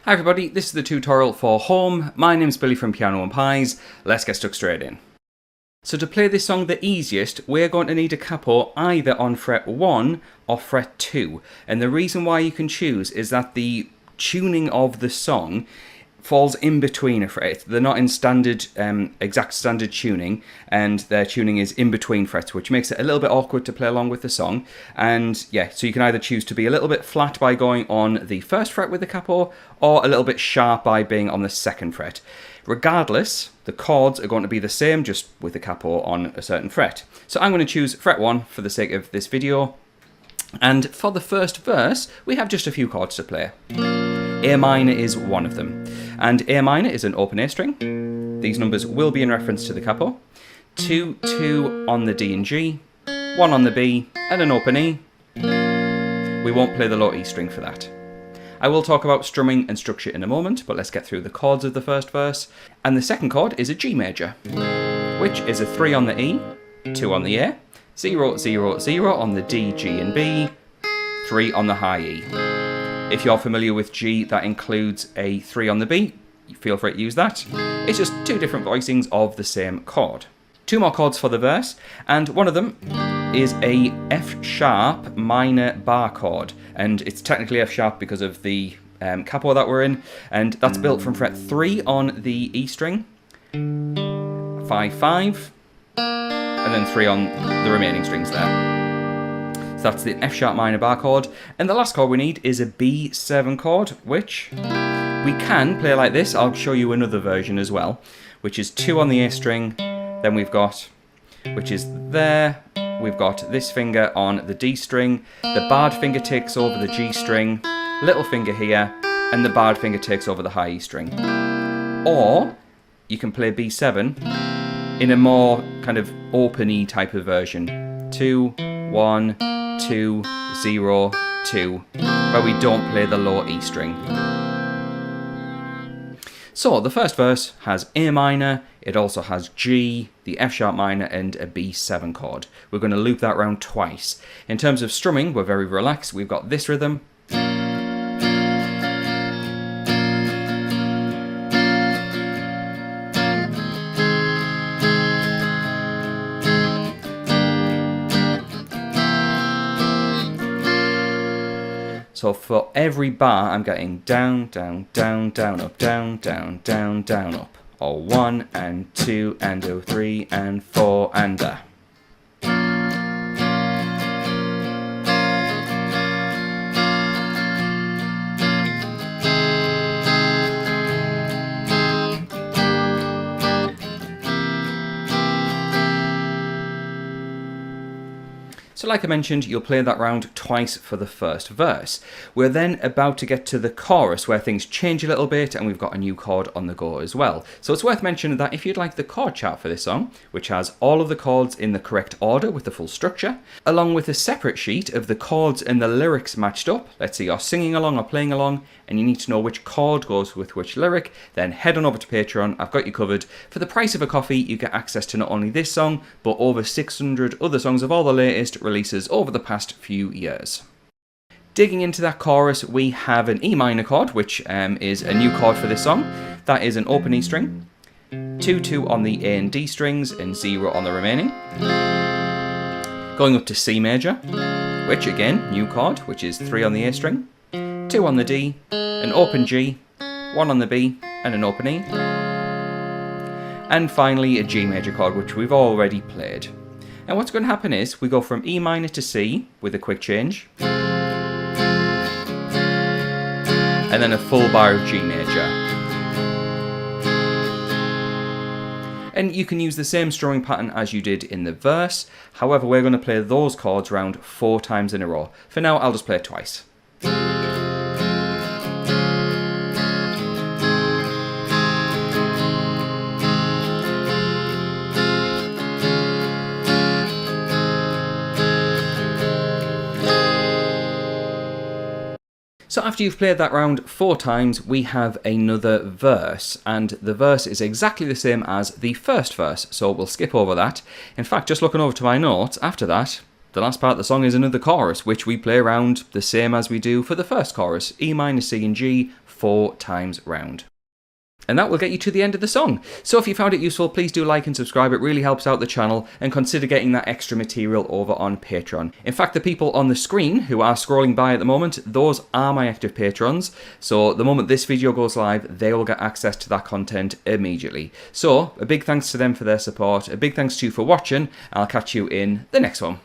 Hi everybody, this is the tutorial for Home. My name's Billy from Piano and Pies. Let's get stuck straight in. So to play this song the easiest, we're going to need a capo either on fret 1 or fret 2. And the reason why you can choose is that the tuning of the song falls in between a fret. They're not in standard, exact standard tuning, and their tuning is in between frets, which makes it a little bit awkward to play along with the song. And yeah, so you can either choose to be a little bit flat by going on the first fret with the capo, or a little bit sharp by being on the second fret. Regardless, the chords are going to be the same, just with the capo on a certain fret. So I'm going to choose fret 1 for the sake of this video. And for the first verse, we have just a few chords to play. A minor is one of them. And A minor is an open A string. These numbers will be in reference to the capo. 2, 2 on the D and G, 1 on the B, and an open E. We won't play the low E string for that. I will talk about strumming and structure in a moment, but let's get through the chords of the first verse. And the second chord is a G major, which is a 3 on the E, 2 on the A, 0, 0, 0 on the D, G and B, 3 on the high E. If you're familiar with G, that includes a 3 on the B. Feel free to use that. It's just two different voicings of the same chord. Two more chords for the verse, and one of them is a F sharp minor bar chord. And it's technically F sharp because of the capo that we're in, and that's built from fret 3 on the E string, 5, 5, and then 3 on the remaining strings there. So that's the F sharp minor bar chord. And the last chord we need is a B7 chord, which we can play like this. I'll show you another version as well, which is 2 on the A string. Then we've got, which is there, we've got this finger on the D string. The barred finger takes over the G string, little finger here, and the barred finger takes over the high E string. Or you can play B7 in a more kind of open E type of version. 2, 1, 2, 0, 2, where we don't play the low E string. So the first verse has A minor, it also has G, the F sharp minor, and a B7 chord. We're going to loop that round twice. In terms of strumming, we're very relaxed. We've got this rhythm. So for every bar, I'm getting down, down, down, down, up, down, down, down, down, up. Or 1 and 2 and 3 and 4 and a. So like I mentioned, you'll play that round twice for the first verse. We're then about to get to the chorus where things change a little bit and we've got a new chord on the go as well. So it's worth mentioning that if you'd like the chord chart for this song, which has all of the chords in the correct order with the full structure, along with a separate sheet of the chords and the lyrics matched up, let's say you're singing along or playing along and you need to know which chord goes with which lyric, then head on over to Patreon. I've got you covered. For the price of a coffee, you get access to not only this song, but over 600 other songs of all the latest releases over the past few years. Digging into that chorus, we have an E minor chord, which is a new chord for this song. That is an open E string, 2, 2 on the A and D strings, and 0 on the remaining. Going up to C major, which again, new chord, which is 3 on the A string, 2 on the D, an open G, 1 on the B, and an open E. And finally, a G major chord, which we've already played. And what's going to happen is we go from E minor to C with a quick change, and then a full bar of G major. And you can use the same strumming pattern as you did in the verse. However, we're going to play those chords round 4 times in a row. For now, I'll just play it twice. So after you've played that round 4 times, we have another verse, and the verse is exactly the same as the first verse, so we'll skip over that. In fact, just looking over to my notes, after that, The last part of the song is another chorus, which we play around the same as we do for the first chorus, E minor, C and G, 4 times round. And that will get you to the end of the song. So if you found it useful, please do like and subscribe. It really helps out the channel, and consider getting that extra material over on Patreon. In fact, the people on the screen who are scrolling by at the moment, those are my active patrons. So the moment this video goes live, they will get access to that content immediately. So a big thanks to them for their support. A big thanks to you for watching. I'll catch you in the next one.